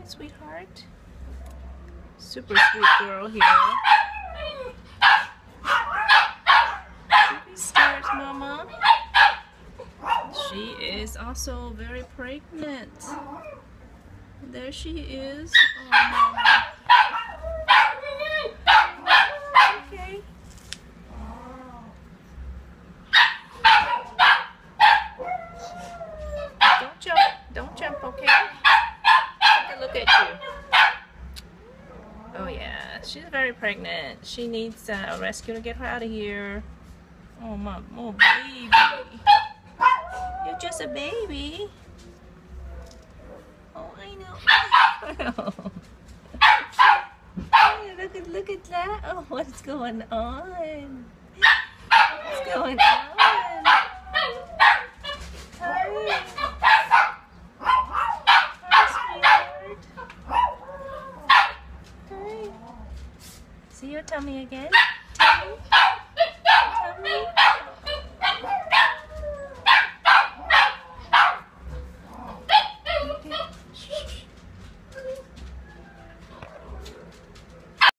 sweetheart. Super sweet girl here. Don't be scared, Mama. She is also very pregnant. There she is. Oh, Mama. Okay. Don't jump. Don't jump, okay? Take a look at you. Oh yeah, she's very pregnant. She needs a rescue to get her out of here. Oh my, oh baby. You're just a baby. Oh, I know. Hey, look at that. Oh, what's going on? What's going on? Hi. See your tummy again? Tummy?